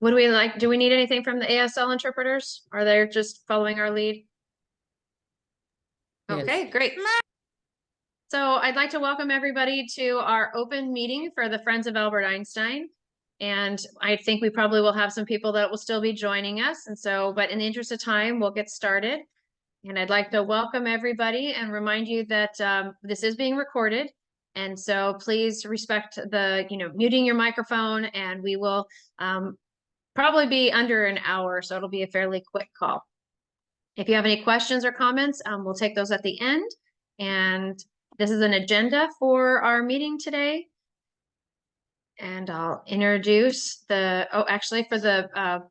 Would we like, do we need anything from the ASL interpreters? Are they just following our lead? Okay, great. So I'd like to welcome everybody to our open meeting for the Friends of Albert Einstein. And I think we probably will have some people that will still be joining us. And so, but in the interest of time, we'll get started. And I'd like to welcome everybody and remind you that this is being recorded. And so please respect the, muting your microphone, and we will probably be under an hour. So it'll be a fairly quick call. If you have any questions or comments, we'll take those at the end. And this is an agenda for our meeting today. And I'll introduce for the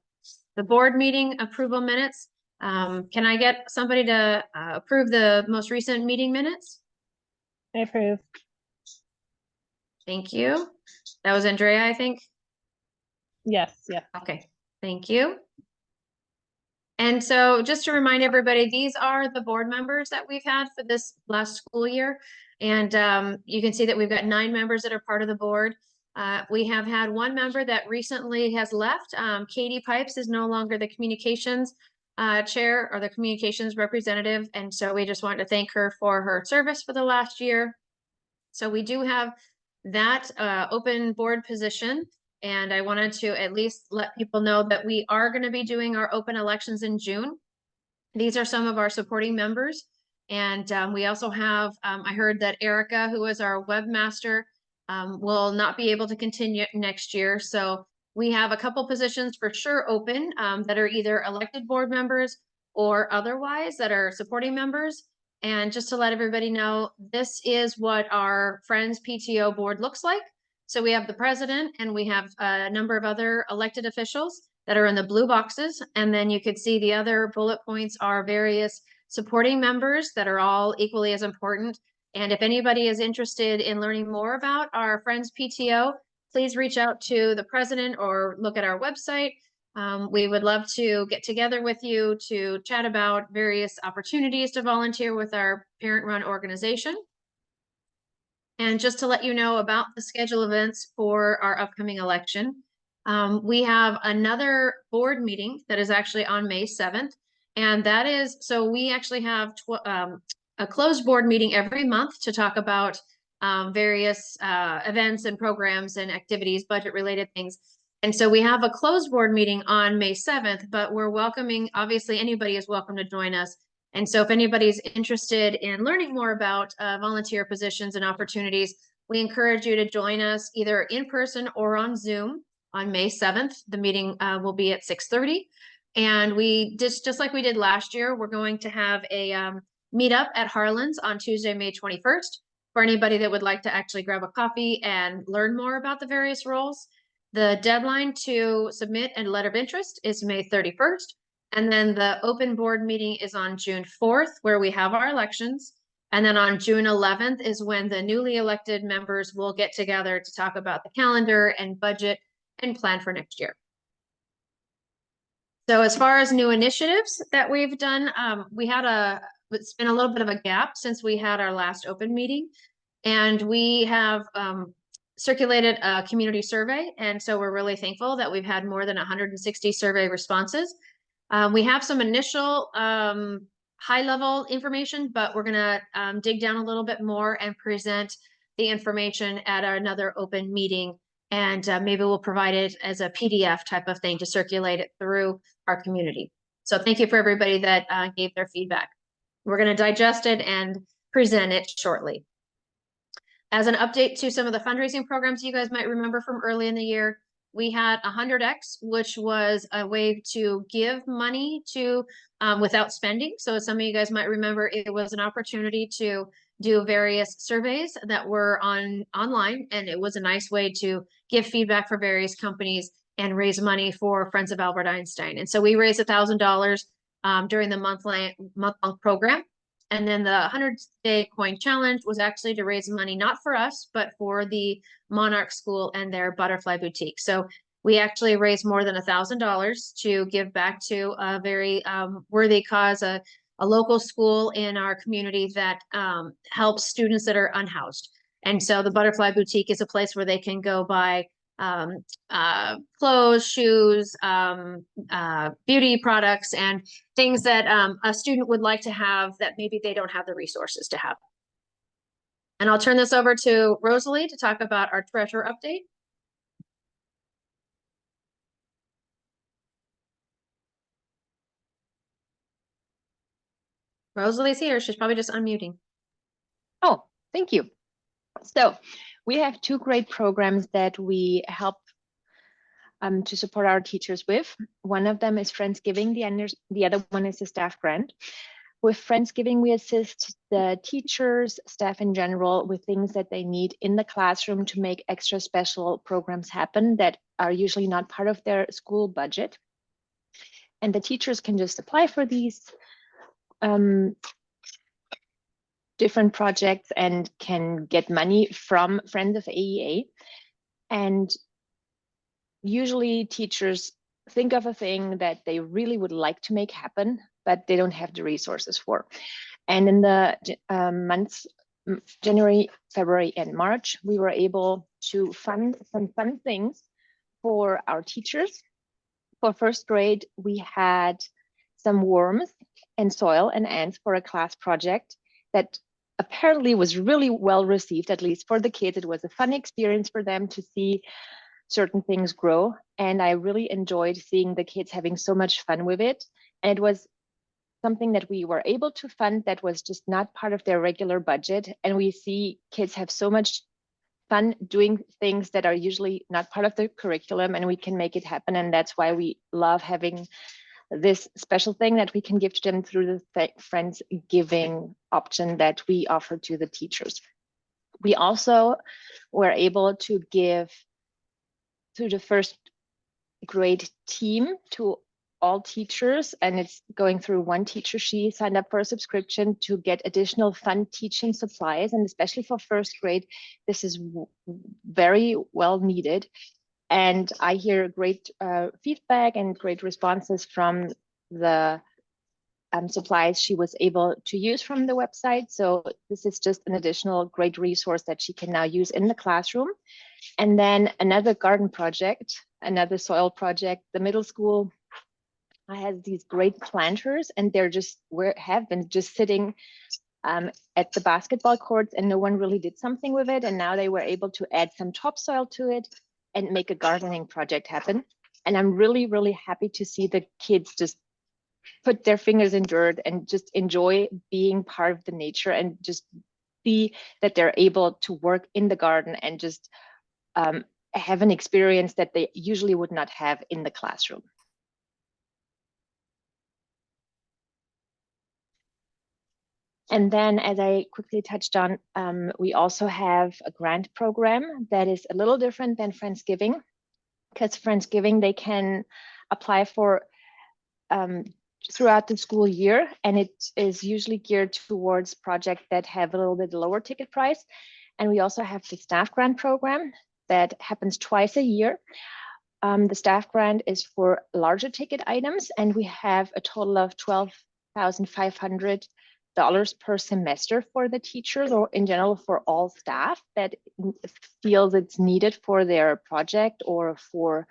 board meeting approval minutes. Can I get somebody to approve the most recent meeting minutes? I approve. Thank you. That was Andrea, I think. Yes, yeah. Okay, thank you. And so just to remind everybody, these are the board members that we've had for this last school year. And you can see that we've got 9 members that are part of the board. We have had one member that recently has left. Katie Pipes is no longer the communications chair or the communications representative. And so we just wanted to thank her for her service for the last year. So we do have that open board position. And I wanted to at least let people know that we are going to be doing our open elections in June. These are some of our supporting members. And we also have, I heard that Erica, who is our webmaster, will not be able to continue next year. So we have a couple positions for sure open that are either elected board members or otherwise that are supporting members. And just to let everybody know, this is what our Friends PTO board looks like. So we have the president and we have a number of other elected officials that are in the blue boxes. And then you could see the other bullet points are various supporting members that are all equally as important. And if anybody is interested in learning more about our Friends PTO, please reach out to the president or look at our website. We would love to get together with you to chat about various opportunities to volunteer with our parent-run organization. And just to let you know about the schedule events for our upcoming election, we have another board meeting that is actually on May 7th. And that is, so we actually have a closed board meeting every month to talk about various events and programs and activities, budget related things. And so we have a closed board meeting on May 7th, but we're welcoming, obviously anybody is welcome to join us. And so if anybody's interested in learning more about volunteer positions and opportunities, we encourage you to join us either in person or on Zoom on May 7th. The meeting will be at 6:30. And we just like we did last year, we're going to have a meetup at Harlan's on Tuesday, May 21st, for anybody that would like to actually grab a coffee and learn more about the various roles. The deadline to submit a letter of interest is May 31st. And then the open board meeting is on June 4th, where we have our elections. And then on June 11th is when the newly elected members will get together to talk about the calendar and budget and plan for next year. So as far as new initiatives that we've done, it's been a little bit of a gap since we had our last open meeting. And we have circulated a community survey. And so we're really thankful that we've had more than 160 survey responses. We have some initial high-level information, but we're going to dig down a little bit more and present the information at another open meeting. And maybe we'll provide it as a PDF type of thing to circulate it through our community. So thank you for everybody that gave their feedback. We're going to digest it and present it shortly. As an update to some of the fundraising programs you guys might remember from early in the year, we had 100X, which was a way to give money to without spending. So some of you guys might remember it was an opportunity to do various surveys that were online, and it was a nice way to give feedback for various companies and raise money for Friends of Albert Einstein. And so we raised $1,000 during the month-long program. And then the 100-day coin challenge was actually to raise money, not for us, but for the Monarch School and their Butterfly Boutique. So we actually raised more than $1,000 to give back to a very worthy cause, a local school in our community that helps students that are unhoused. And so the Butterfly Boutique is a place where they can go buy clothes, shoes, beauty products, and things that a student would like to have that maybe they don't have the resources to have. And I'll turn this over to Rosalie to talk about our treasure update. Rosalie's here. She's probably just unmuting. Oh, thank you. So we have two great programs that we help to support our teachers with. One of them is Friendsgiving, the other one is a staff grant. With Friendsgiving, we assist the teachers, staff in general, with things that they need in the classroom to make extra special programs happen that are usually not part of their school budget. And the teachers can just apply for these different projects and can get money from Friends of AEA. And usually teachers think of a thing that they really would like to make happen, but they don't have the resources for. And in the months, January, February, and March, we were able to fund some fun things for our teachers. For first grade, we had some worms and soil and ants for a class project that apparently was really well received, at least for the kids. It was a fun experience for them to see certain things grow. And I really enjoyed seeing the kids having so much fun with it. And it was something that we were able to fund that was just not part of their regular budget. And we see kids have so much fun doing things that are usually not part of the curriculum, and we can make it happen. And that's why we love having this special thing that we can give to them through the Friendsgiving option that we offer to the teachers. We also were able to give through the first grade team to all teachers, and it's going through one teacher. She signed up for a subscription to get additional fun teaching supplies, and especially for first grade, this is very well needed. And I hear great feedback and great responses from the supplies she was able to use from the website. So this is just an additional great resource that she can now use in the classroom. And then another garden project, another soil project. The middle school has these great planters, and they're just have been just sitting at the basketball courts, and no one really did something with it. And now they were able to add some topsoil to it and make a gardening project happen. And I'm really, really happy to see the kids just put their fingers in dirt and just enjoy being part of the nature, and just see that they're able to work in the garden and just have an experience that they usually would not have in the classroom. And then, as I quickly touched on, we also have a grant program that is a little different than Friendsgiving, because Friendsgiving, they can apply for throughout the school year, and it is usually geared towards projects that have a little bit lower ticket price. And we also have the staff grant program that happens twice a year. The staff grant is for larger ticket items, and we have a total of $12,500 per semester for the teachers, or in general for all staff that feels it's needed for their project or for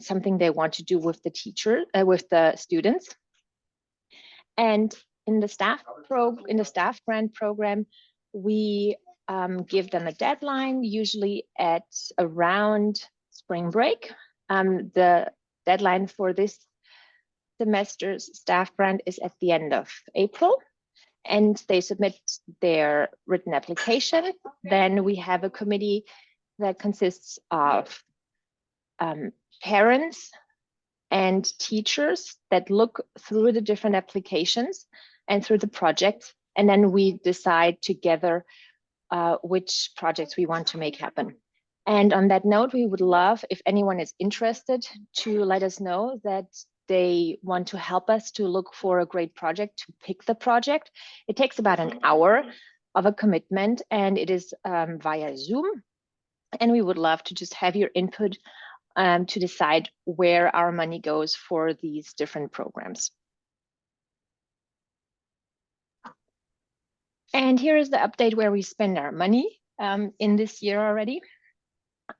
something they want to do with the teacher, with the students. And in the staff grant program, we give them a deadline, usually at around spring break. The deadline for this semester's staff grant is at the end of April, and they submit their written application. Then we have a committee that consists of parents and teachers that look through the different applications and through the projects, and then we decide together which projects we want to make happen. And on that note, we would love, if anyone is interested, to let us know that they want to help us to look for a great project, to pick the project. It takes about an hour of a commitment, and it is via Zoom. And we would love to just have your input to decide where our money goes for these different programs. And here is the update where we spend our money in this year already.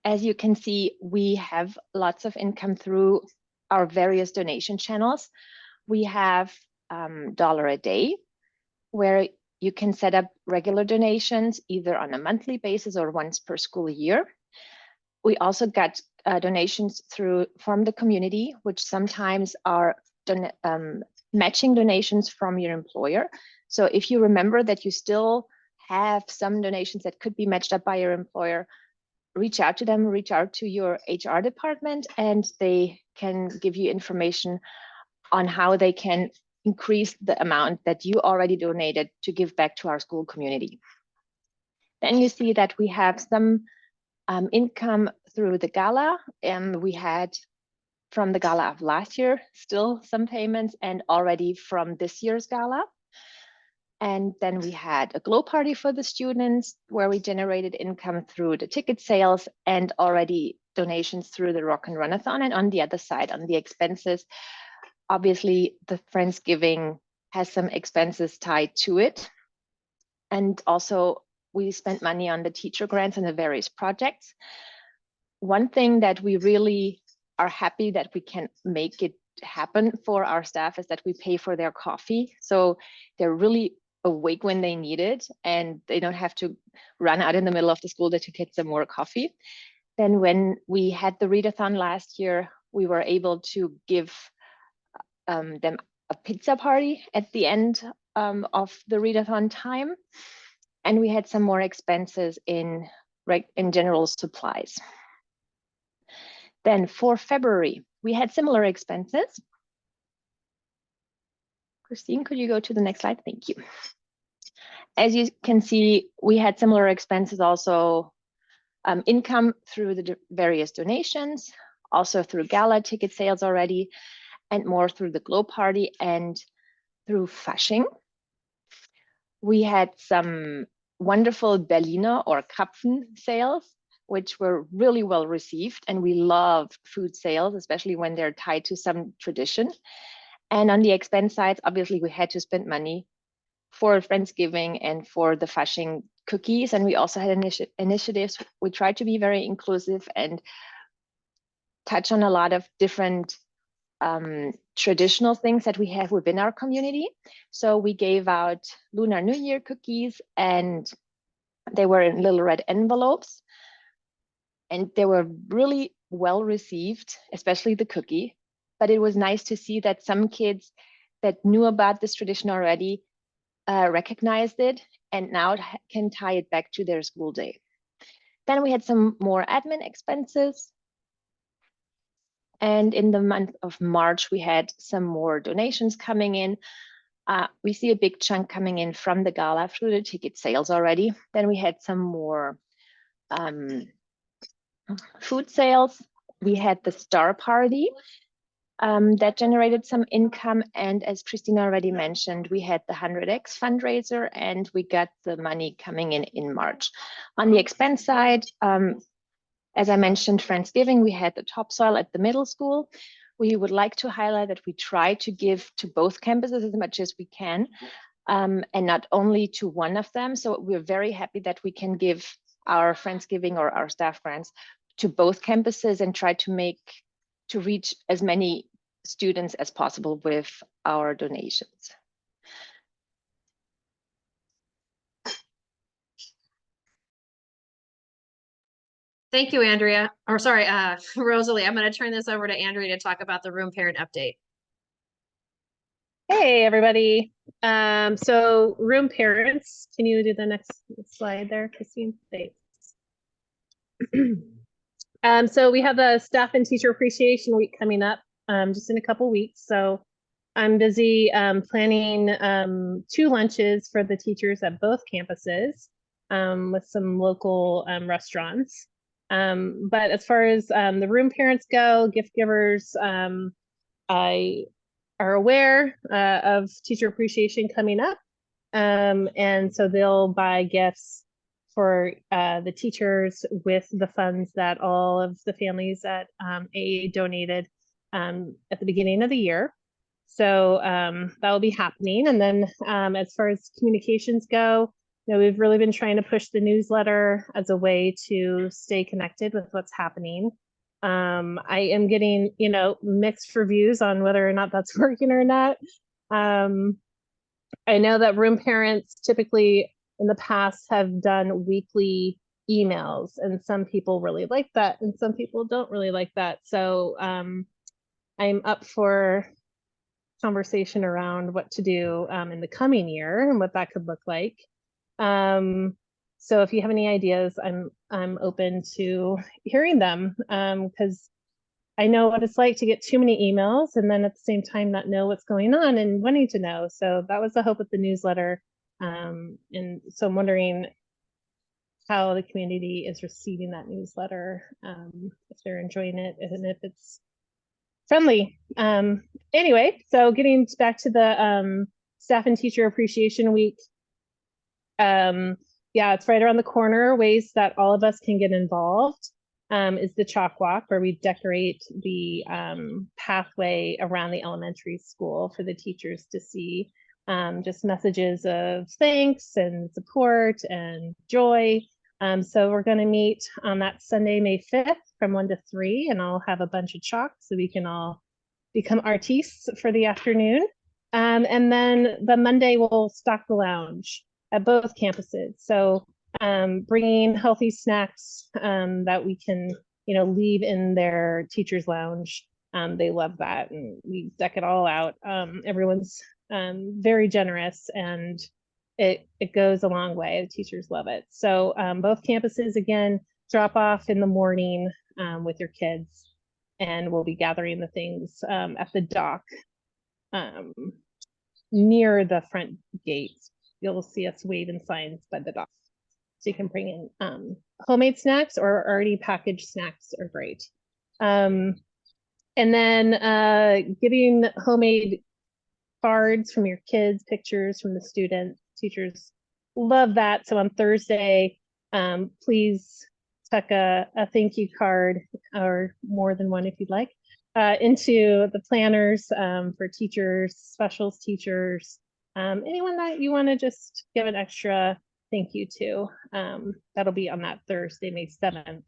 As you can see, we have lots of income through our various donation channels. We have $1 a day, where you can set up regular donations either on a monthly basis or once per school year. We also got donations from the community, which sometimes are matching donations from your employer. So if you remember that you still have some donations that could be matched up by your employer, reach out to them, reach out to your HR department, and they can give you information on how they can increase the amount that you already donated to give back to our school community. Then you see that we have some income through the gala, and we had from the gala of last year still some payments, and already from this year's gala. And then we had a glow party for the students where we generated income through the ticket sales and already donations through the Rock and Runathon. And on the other side, on the expenses, obviously the Friendsgiving has some expenses tied to it. And also we spent money on the teacher grants and the various projects. One thing that we really are happy that we can make it happen for our staff is that we pay for their coffee. So they're really awake when they need it, and they don't have to run out in the middle of the school day to get some more coffee. Then when we had the readathon last year, we were able to give them a pizza party at the end of the readathon time. And we had some more expenses in general supplies. Then for February, we had similar expenses. Christine, could you go to the next slide? Thank you. As you can see, we had similar expenses also, income through the various donations, also through gala ticket sales already, and more through the glow party and through Fasching. We had some wonderful Berliner or Krapfen sales, which were really well received. And we love food sales, especially when they're tied to some tradition. And on the expense side, obviously, we had to spend money for Friendsgiving and for the Fasching cookies. And we also had initiatives. We tried to be very inclusive and touch on a lot of different traditional things that we have within our community. So we gave out Lunar New Year cookies, and they were in little red envelopes. And they were really well received, especially the cookie. But it was nice to see that some kids that knew about this tradition already recognized it and now can tie it back to their school day. Then we had some more admin expenses. And in the month of March, we had some more donations coming in. We see a big chunk coming in from the gala through the ticket sales already. Then we had some more food sales. We had the star party that generated some income. And as Christina already mentioned, we had the 100X fundraiser, and we got the money coming in March. On the expense side, as I mentioned, Friendsgiving, we had the topsoil at the middle school. We would like to highlight that we try to give to both campuses as much as we can, and not only to one of them. So we're very happy that we can give our Friendsgiving or our staff grants to both campuses and try to reach as many students as possible with our donations. Thank you, Andrea. Or sorry, Rosalie. I'm going to turn this over to Andrea to talk about the room parent update. Hey, everybody. So room parents, can you do the next slide there, Christine? Thanks. So we have the Staff and Teacher Appreciation Week coming up just in a couple weeks. So I'm busy planning 2 lunches for the teachers at both campuses with some local restaurants. But as far as the room parents go, gift givers, I are aware of Teacher Appreciation coming up. And so they'll buy gifts for the teachers with the funds that all of the families at AAA donated at the beginning of the year. So that will be happening. And then as far as communications go, we've really been trying to push the newsletter as a way to stay connected with what's happening. I am getting, mixed reviews on whether or not that's working or not. I know that room parents typically in the past have done weekly emails, and some people really like that and some people don't really like that. So I'm up for conversation around what to do in the coming year and what that could look like. So if you have any ideas, I'm open to hearing them, because I know what it's like to get too many emails and then at the same time not know what's going on and wanting to know. So that was the hope with the newsletter. And so I'm wondering how the community is receiving that newsletter, if they're enjoying it and if it's friendly. Anyway, so getting back to the Staff and Teacher Appreciation Week. Yeah, it's right around the corner. Ways that all of us can get involved is the chalk walk, where we decorate the pathway around the elementary school for the teachers to see. Just messages of thanks and support and joy. So we're going to meet on that Sunday, May 5th from 1 to 3, and I'll have a bunch of chalk so we can all become artistes for the afternoon. And then the Monday we'll stock the lounge at both campuses. So bringing healthy snacks that we can, leave in their teacher's lounge. They love that, and we deck it all out. Everyone's very generous, and it goes a long way. The teachers love it. So both campuses, again, drop off in the morning with your kids, and we'll be gathering the things at the dock near the front gate. You'll see us waving signs by the dock. So you can bring in homemade snacks or already packaged snacks are great. And then getting homemade cards from your kids, pictures from the students, teachers love that. So on Thursday, please tuck a thank you card, or more than one if you'd like, into the planners for teachers, specials teachers, anyone that you want to just give an extra thank you to. That'll be on that Thursday, May 7th.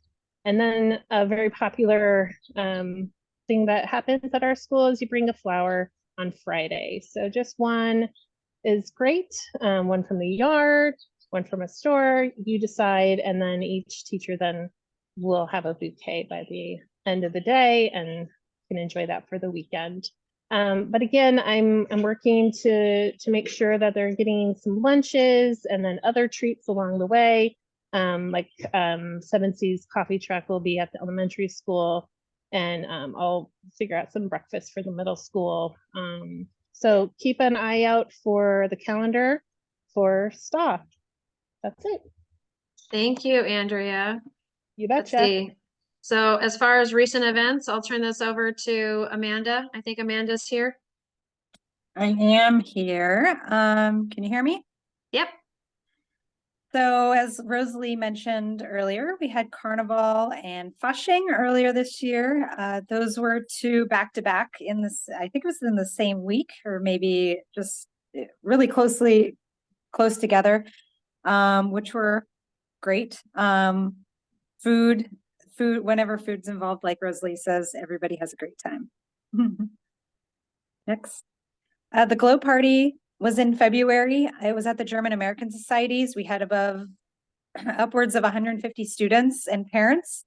And then a very popular thing that happens at our school is you bring a flower on Friday. So just one is great, one from the yard, one from a store, you decide, and then each teacher then will have a bouquet by the end of the day and can enjoy that for the weekend. But again, I'm working to make sure that they're getting some lunches and then other treats along the way. Like 7C's coffee truck will be at the elementary school, and I'll figure out some breakfast for the middle school. So keep an eye out for the calendar for staff. That's it. Thank you, Andrea. You Let's betcha. see. So as far as recent events, I'll turn this over to Amanda. I think Amanda's here. I am here. Can you hear me? Yep. So as Rosalie mentioned earlier, we had Carnival and Flushing earlier this year. Those were two back-to-back in this, I think it was in the same week, or maybe just really close together, which were great. Food, whenever food's involved, like Rosalie says, everybody has a great time. Next. The Glow Party was in February. It was at the German American Societies. We had upwards of 150 students and parents.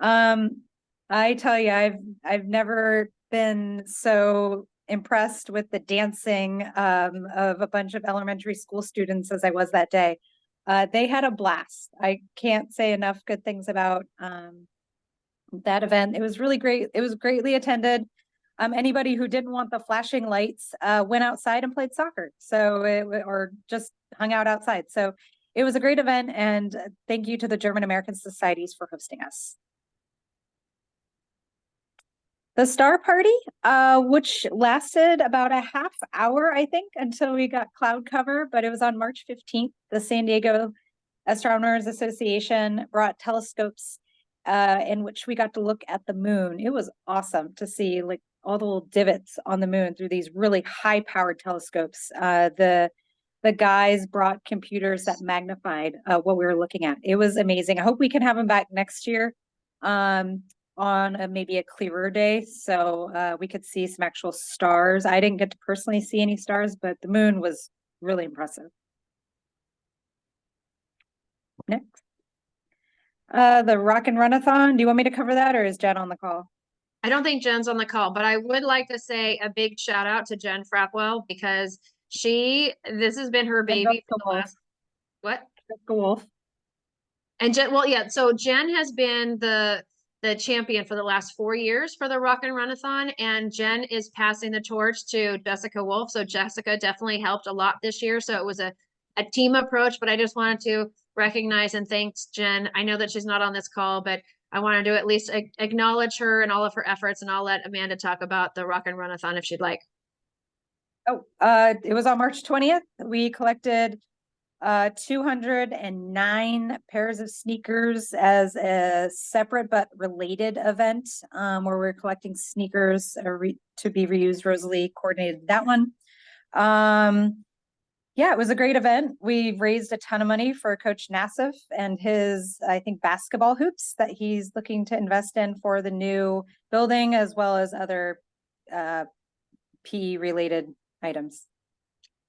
I tell you, I've never been so impressed with the dancing of a bunch of elementary school students as I was that day. They had a blast. I can't say enough good things about that event. It was really great. It was greatly attended. Anybody who didn't want the flashing lights went outside and played soccer, or just hung out outside. So it was a great event, and thank you to the German American Societies for hosting us. The Star Party, which lasted about a half hour, I think, until we got cloud cover, but it was on March 15th. The San Diego Astronomers Association brought telescopes in which we got to look at the moon. It was awesome to see all the little divots on the moon through these really high-powered telescopes. The the guys brought computers that magnified what we were looking at. It was amazing. I hope we can have them back next year on maybe a clearer day, so we could see some actual stars. I didn't get to personally see any stars, but the moon was really impressive. Next. The Rock and Runathon. Do you want me to cover that, or is Jen on the call? I don't think Jen's on the call, but I would like to say a big shout out to Jen Frapwell because this has been her baby for the last, what? Wolf. And Jen, well, yeah, so Jen has been the champion for the last 4 years for the Rock and Runathon, and Jen is passing the torch to Jessica Wolf. So Jessica definitely helped a lot this year. So it was a team approach, but I just wanted to recognize and thank Jen. I know that she's not on this call, but I wanted to at least acknowledge her and all of her efforts, and I'll let Amanda talk about the Rock and Runathon if she'd like. Oh, it was on March 20th. We collected 209 pairs of sneakers as a separate but related event, where we're collecting sneakers to be reused. Rosalie coordinated that one. Yeah, it was a great event. We raised a ton of money for Coach Nassif and his, I think, basketball hoops that he's looking to invest in for the new building, as well as other PE related items.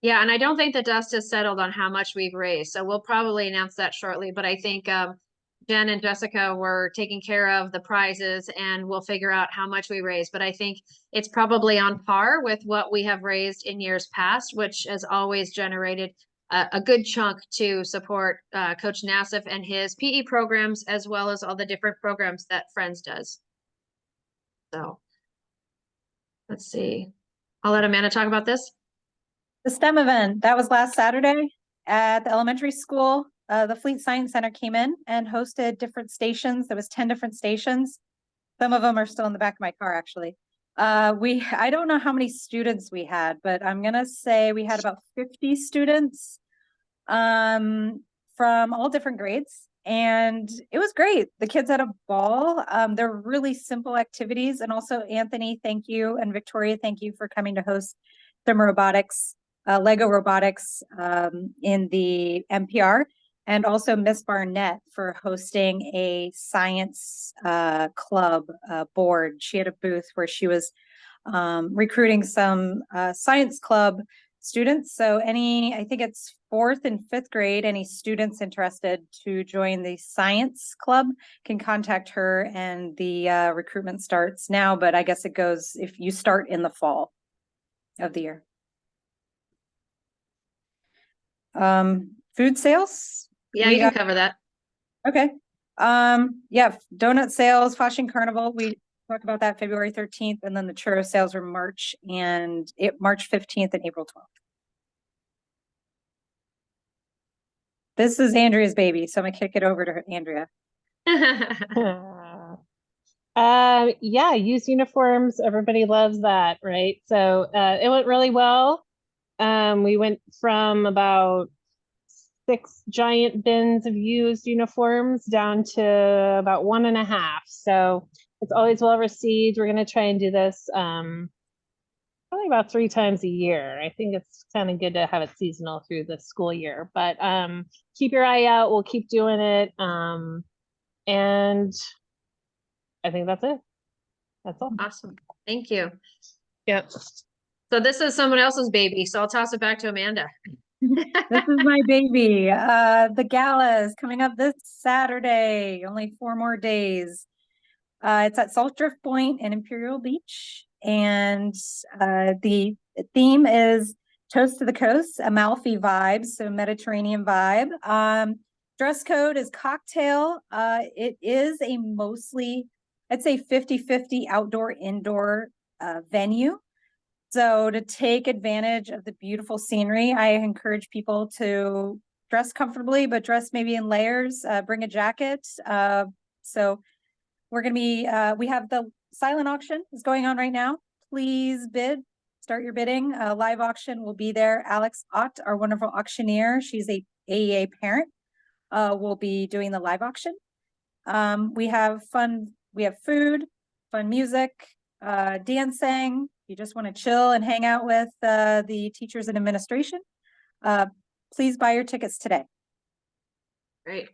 Yeah, and I don't think the dust has settled on how much we've raised, so we'll probably announce that shortly. But I think Jen and Jessica were taking care of the prizes, and we'll figure out how much we raised. But I think it's probably on par with what we have raised in years past, which has always generated a good chunk to support Coach Nassif and his PE programs, as well as all the different programs that Friends does. So let's see. I'll let Amanda talk about this. The STEM event, that was last Saturday at the elementary school. The Fleet Science Center came in and hosted different stations. There was 10 different stations. Some of them are still in the back of my car, actually. I don't know how many students we had, but I'm gonna say we had about 50 students from all different grades. And it was great. The kids had a ball. They're really simple activities. And also, Anthony, thank you. And Victoria, thank you for coming to host some robotics, Lego robotics in the NPR. And also Miss Barnett for hosting a science club board. She had a booth where she was recruiting some science club students. So I think it's 4th and 5th grade, any students interested to join the science club can contact her, and the recruitment starts now, but I guess it goes if you start in the fall of the year. Food sales? Yeah, you can cover that. Okay. Yeah, donut sales, Flushing Carnival. We talked about that February 13th, and then the churro sales were March 15th and April 12th. This is Andrea's baby, so I'm gonna kick it over to Andrea. Yeah, used uniforms. Everybody loves that, right? So it went really well. We went from about 6 giant bins of used uniforms down to about 1.5. So it's always well received. We're going to try and do this probably about 3 times a year. I think it's kind of good to have it seasonal through the school year, but keep your eye out. We'll keep doing it. And I think that's it. That's all. Awesome. Thank you. Yep. So this is someone else's baby, so I'll toss it back to Amanda. This is my baby. The gala is coming up this Saturday, only 4 more days. It's at Salt Drift Point in Imperial Beach. And the theme is Toast to the Coast, Amalfi vibes, so Mediterranean vibe. Dress code is cocktail. It is a mostly, I'd say 50-50 outdoor-indoor venue. So to take advantage of the beautiful scenery, I encourage people to dress comfortably, but dress maybe in layers, bring a jacket. So we're going to be, we have the silent auction is going on right now. Please bid, start your bidding. Live auction will be there. Alex Ott, our wonderful auctioneer, she's a AEA parent, will be doing the live auction. We have food, fun music, dancing. You just want to chill and hang out with the teachers and administration. please buy your tickets today. Great.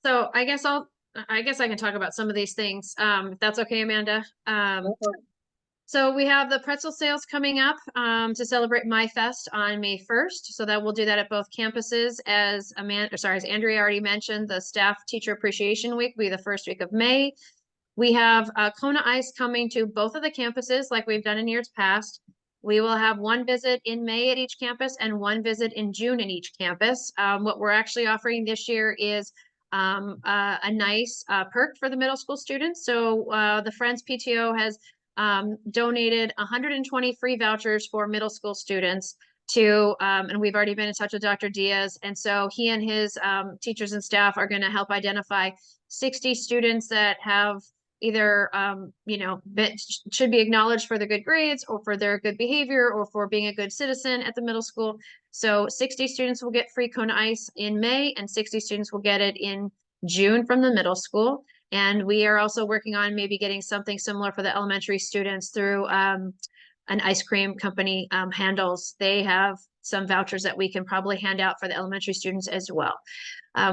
So I guess I can talk about some of these things, if that's okay, Amanda. So we have the pretzel sales coming up to celebrate My Fest on May 1st. So that we'll do that at both campuses. As Andrea already mentioned, the Staff Teacher Appreciation Week will be the first week of May. We have Kona Ice coming to both of the campuses like we've done in years past. We will have one visit in May at each campus and one visit in June in each campus. What we're actually offering this year is a nice perk for the middle school students. So the Friends PTO has donated 120 free vouchers for middle school students to, and we've already been in touch with Dr. Diaz. And so he and his teachers and staff are going to help identify 60 students that have either, should be acknowledged for their good grades or for their good behavior or for being a good citizen at the middle school. So 60 students will get free Kona Ice in May and 60 students will get it in June from the middle school. And we are also working on maybe getting something similar for the elementary students through an ice cream company, Handles. They have some vouchers that we can probably hand out for the elementary students as well.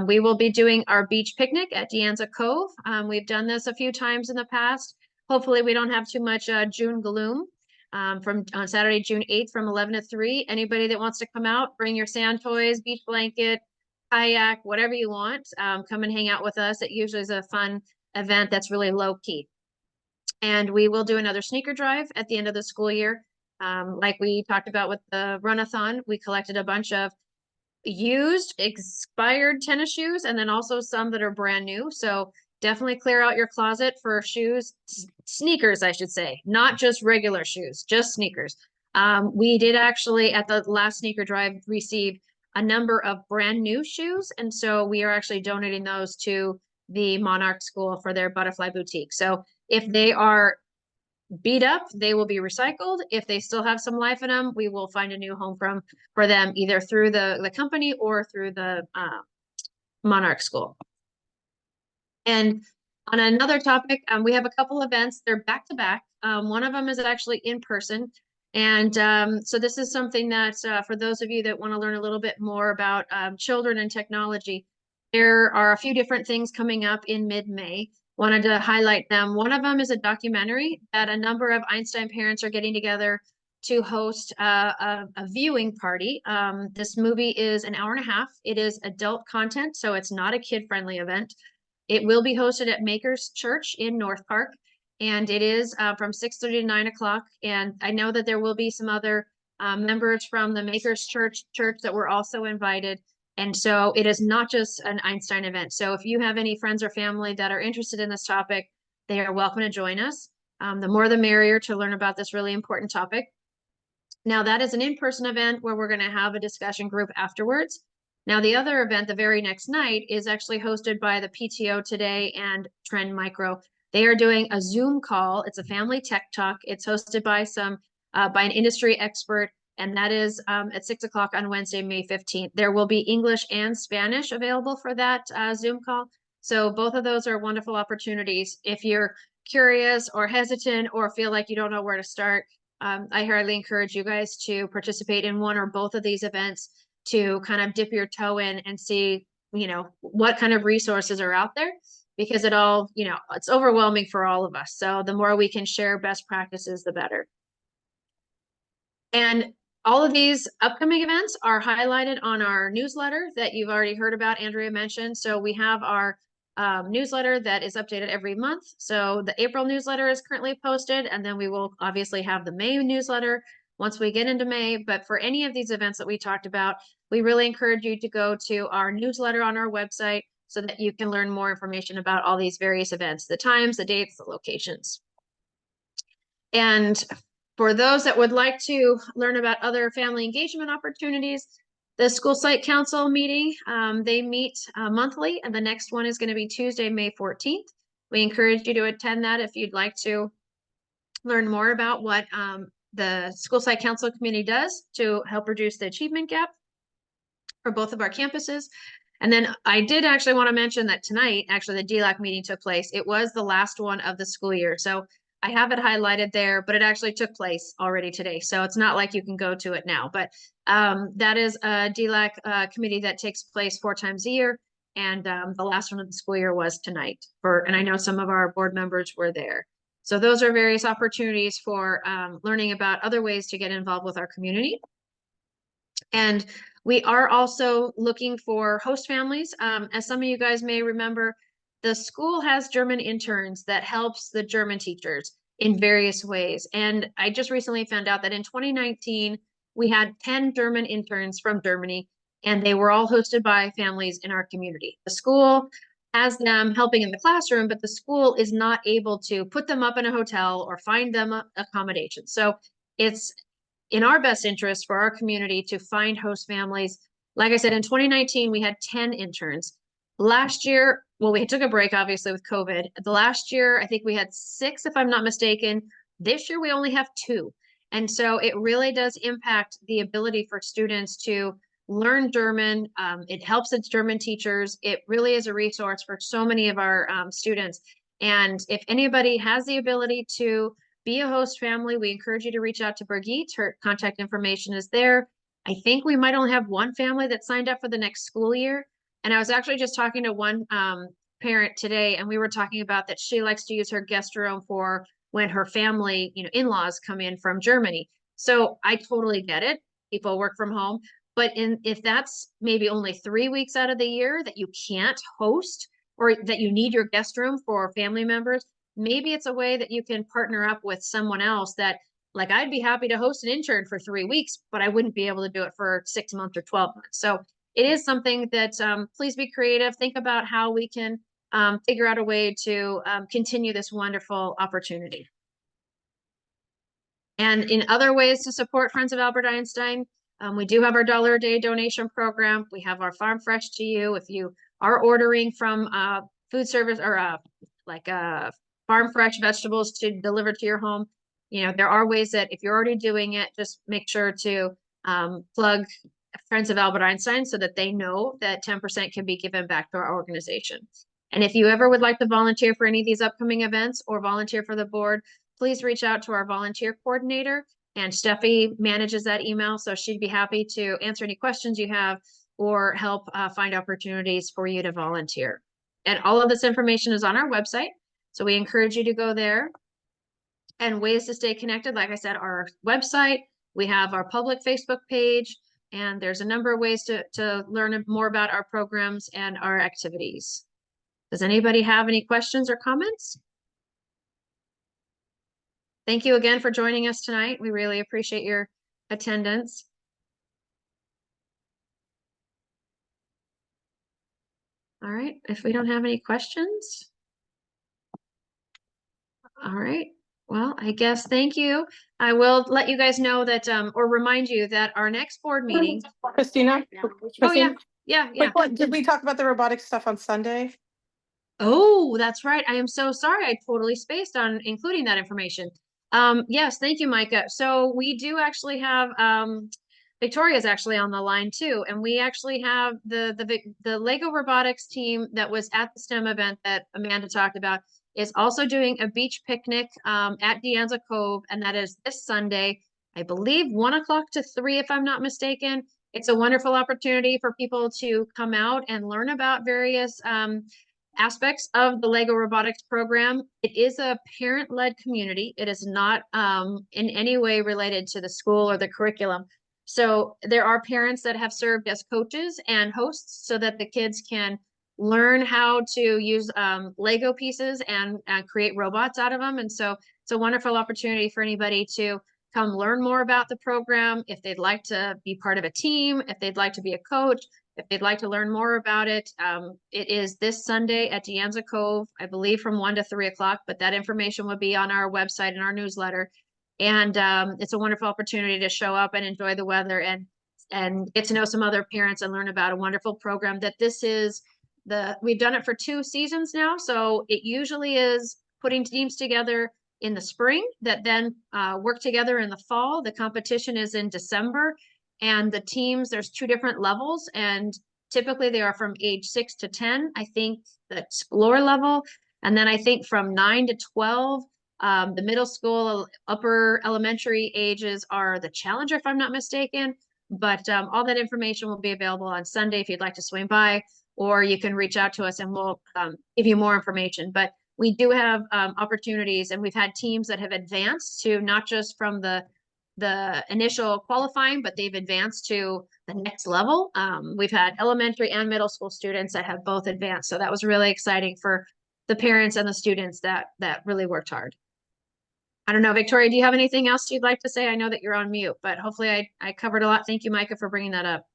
We will be doing our beach picnic at De Anza Cove. We've done this a few times in the past. Hopefully we don't have too much June gloom. On Saturday, June 8th from 11 to 3. Anybody that wants to come out, bring your sand toys, beach blanket, kayak, whatever you want. Come and hang out with us. It usually is a fun event that's really low key. And we will do another sneaker drive at the end of the school year. Like we talked about with the run-a-thon, we collected a bunch of used, expired tennis shoes, and then also some that are brand new. So definitely clear out your closet for shoes, sneakers, I should say, not just regular shoes, just sneakers. We did actually at the last sneaker drive receive a number of brand new shoes. And so we are actually donating those to the Monarch School for their butterfly boutique. So if they are beat up, they will be recycled. If they still have some life in them, we will find a new home for them either through the company or through the Monarch School. And on another topic, we have a couple events. They're back to back. One of them is actually in person. And so this is something that for those of you that want to learn a little bit more about children and technology, there are a few different things coming up in mid-May. Wanted to highlight them. One of them is a documentary that a number of Einstein parents are getting together to host a viewing party. This movie is an hour and a half. It is adult content, so it's not a kid-friendly event. It will be hosted at Makers Church in North Park, and it is from 6:30 to 9 o'clock. And I know that there will be some other members from the Makers Church that were also invited. And so it is not just an Einstein event. So if you have any friends or family that are interested in this topic, they are welcome to join us. The more the merrier to learn about this really important topic. Now that is an in-person event where we're going to have a discussion group afterwards. Now the other event the very next night is actually hosted by the PTO Today and Trend Micro. They are doing a Zoom call. It's a family tech talk. It's hosted by by an industry expert. And that is at 6 o'clock on Wednesday, May 15th. There will be English and Spanish available for that Zoom call. So both of those are wonderful opportunities. If you're curious or hesitant or feel like you don't know where to start, I highly encourage you guys to participate in one or both of these events to kind of dip your toe in and see, what kind of resources are out there, because it all, it's overwhelming for all of us. So the more we can share best practices, the better. And all of these upcoming events are highlighted on our newsletter that you've already heard about, Andrea mentioned. So we have our newsletter that is updated every month. So the April newsletter is currently posted, and then we will obviously have the May newsletter once we get into May. But for any of these events that we talked about, we really encourage you to go to our newsletter on our website so that you can learn more information about all these various events, the times, the dates, the locations. And for those that would like to learn about other family engagement opportunities, the School Site Council meeting, they meet monthly, and the next one is going to be Tuesday, May 14th. We encourage you to attend that if you'd like to learn more about what the School Site Council committee does to help reduce the achievement gap for both of our campuses. And then I did actually want to mention that tonight, actually the DLAC meeting took place. It was the last one of the school year. So I have it highlighted there, but it actually took place already today. So it's not like you can go to it now, but that is a DLAC committee that takes place 4 times a year. And the last one of the school year was tonight and I know some of our board members were there. So those are various opportunities for learning about other ways to get involved with our community. And we are also looking for host families. As some of you guys may remember, the school has German interns that helps the German teachers in various ways. And I just recently found out that in 2019, we had 10 German interns from Germany, and they were all hosted by families in our community. The school has them helping in the classroom, but the school is not able to put them up in a hotel or find them accommodation. So it's in our best interest for our community to find host families. Like I said, in 2019, we had 10 interns. Last year, well, we took a break, obviously, with COVID. The last year, I think we had 6, if I'm not mistaken. This year, we only have 2. And so it really does impact the ability for students to learn German. It helps its German teachers. It really is a resource for so many of our students. And if anybody has the ability to be a host family, we encourage you to reach out to Brigitte. Her contact information is there. I think we might only have 1 family that signed up for the next school year. And I was actually just talking to one parent today, and we were talking about that she likes to use her guest room for when her family, in-laws come in from Germany. So I totally get it. People work from home. But if that's maybe only 3 weeks out of the year that you can't host, or that you need your guest room for family members, maybe it's a way that you can partner up with someone else that, like, I'd be happy to host an intern for 3 weeks, but I wouldn't be able to do it for 6 months or 12 months. So it is something that, please be creative. Think about how we can figure out a way to continue this wonderful opportunity. And in other ways to support Friends of Albert Einstein, we do have our $1 a day donation program. We have our Farm Fresh to You. If you are ordering from food service or farm fresh vegetables to deliver to your home, there are ways that if you're already doing it, just make sure to plug Friends of Albert Einstein so that they know that 10% can be given back to our organization. And if you ever would like to volunteer for any of these upcoming events or volunteer for the board, please reach out to our volunteer coordinator, and Steffi manages that email. So she'd be happy to answer any questions you have or help find opportunities for you to volunteer. And all of this information is on our website. So we encourage you to go there. And ways to stay connected, like I said, our website, we have our public Facebook page, and there's a number of ways to learn more about our programs and our activities. Does anybody have any questions or comments? Thank you again for joining us tonight. We really appreciate your attendance. All right, if we don't have any questions. All right, well, I guess thank you. I will let you guys know that, or remind you that our next board meeting. Christina? Oh, yeah, yeah. Quick one, did we talk about the robotics stuff on Sunday? Oh, that's right. I am so sorry. I totally spaced on including that information. Yes, thank you, Micah. So we do actually have, Victoria's actually on the line too. And we actually have the Lego robotics team that was at the STEM event that Amanda talked about is also doing a beach picnic, at De Anza Cove. And that is this Sunday, I believe 1 o'clock to 3, if I'm not mistaken. It's a wonderful opportunity for people to come out and learn about various, aspects of the Lego robotics program. It is a parent-led community. It is not in any way related to the school or the curriculum. So there are parents that have served as coaches and hosts so that the kids can learn how to use Lego pieces and create robots out of them. And so it's a wonderful opportunity for anybody to come learn more about the program. If they'd like to be part of a team, if they'd like to be a coach, if they'd like to learn more about it, it is this Sunday at De Anza Cove, I believe from 1 to 3 o'clock, but that information will be on our website and our newsletter. And it's a wonderful opportunity to show up and enjoy the weather and get to know some other parents and learn about a wonderful program that this is we've done it for 2 seasons now. So it usually is putting teams together in the spring that then work together in the fall. The competition is in December. And the teams, there's 2 different levels, and typically they are from age 6 to 10, I think the explore level. And then I think from 9 to 12 The middle school, upper elementary ages are the Challenger, if I'm not mistaken. But all that information will be available on Sunday if you'd like to swing by, or you can reach out to us and we'll give you more information. But we do have opportunities, and we've had teams that have advanced to not just from the initial qualifying, but they've advanced to the next level. We've had elementary and middle school students that have both advanced. So that was really exciting for the parents and the students that really worked hard. I don't know, Victoria, do you have anything else you'd like to say? I know that you're on mute, but hopefully I covered a lot. Thank you, Micah, for bringing that up.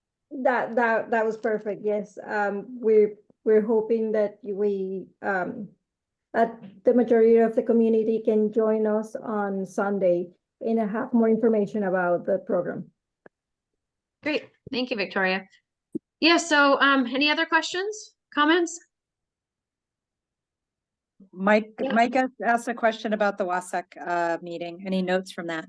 That was perfect. Yes. We're hoping that that the majority of the community can join us on Sunday and have more information about the program. Great. Thank you, Victoria. Yeah, so any other questions, comments? Mike Yeah. asked a question about the WASC meeting. Any notes from that?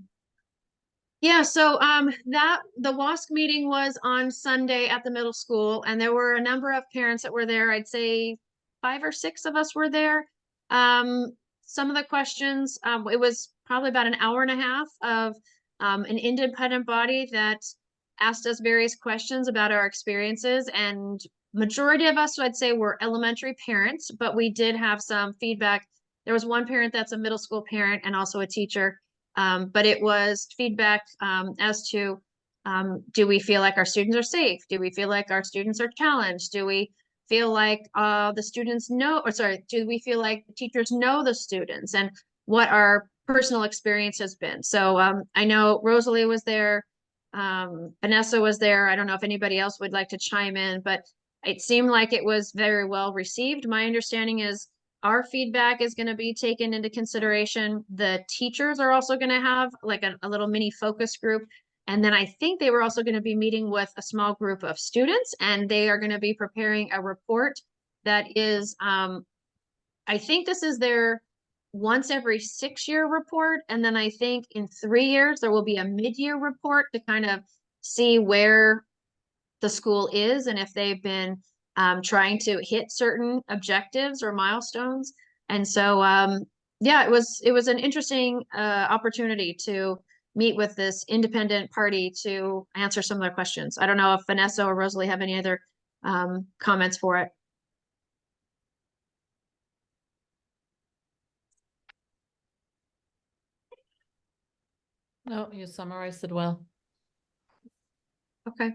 Yeah, so the WASC meeting was on Sunday at the middle school, and there were a number of parents that were there. I'd say 5 or 6 of us were there. Some of the questions, it was probably about an hour and a half of an independent body that asked us various questions about our experiences, and majority of us, I'd say, were elementary parents, but we did have some feedback. There was one parent that's a middle school parent and also a teacher. But it was feedback as to, do we feel like our students are safe? Do we feel like our students are challenged? Do we feel like the students know, or sorry, do we feel like the teachers know the students, and what our personal experience has been? So I know Rosalie was there, Vanessa was there. I don't know if anybody else would like to chime in, but it seemed like it was very well received. My understanding is our feedback is going to be taken into consideration. The teachers are also going to have like a little mini focus group. And then I think they were also going to be meeting with a small group of students, and they are going to be preparing a report that is, I think this is their once every 6-year report. And then I think in 3 years, there will be a mid-year report to kind of see where the school is and if they've been trying to hit certain objectives or milestones. And so, yeah, it was an interesting opportunity to meet with this independent party to answer some of their questions. I don't know if Vanessa or Rosalie have any other comments for it. No, you summarized it well. Okay.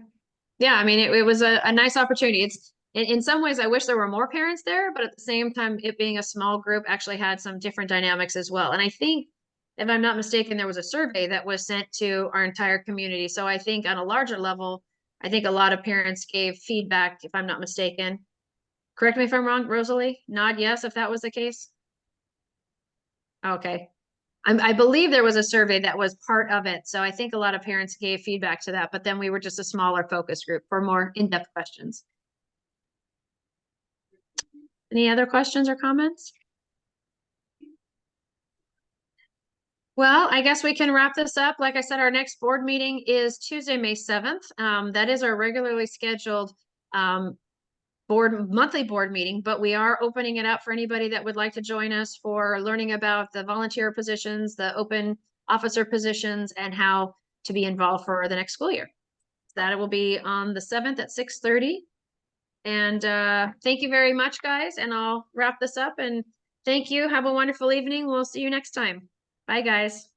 Yeah, I mean, it was a nice opportunity. It's in some ways, I wish there were more parents there, but at the same time, it being a small group actually had some different dynamics as well. And I think, if I'm not mistaken, there was a survey that was sent to our entire community. So I think on a larger level, I think a lot of parents gave feedback, if I'm not mistaken. Correct me if I'm wrong, Rosalie, nod yes, if that was the case. Okay. I believe there was a survey that was part of it. So I think a lot of parents gave feedback to that, but then we were just a smaller focus group for more in-depth questions. Any other questions or comments? Well, I guess we can wrap this up. Like I said, our next board meeting is Tuesday, May 7th. That is our regularly scheduled monthly board meeting, but we are opening it up for anybody that would like to join us for learning about the volunteer positions, the open officer positions, and how to be involved for the next school year. That will be on the 7th at 6:30. And thank you very much, guys. And I'll wrap this up, and thank you. Have a wonderful evening. We'll see you next time. Bye, guys.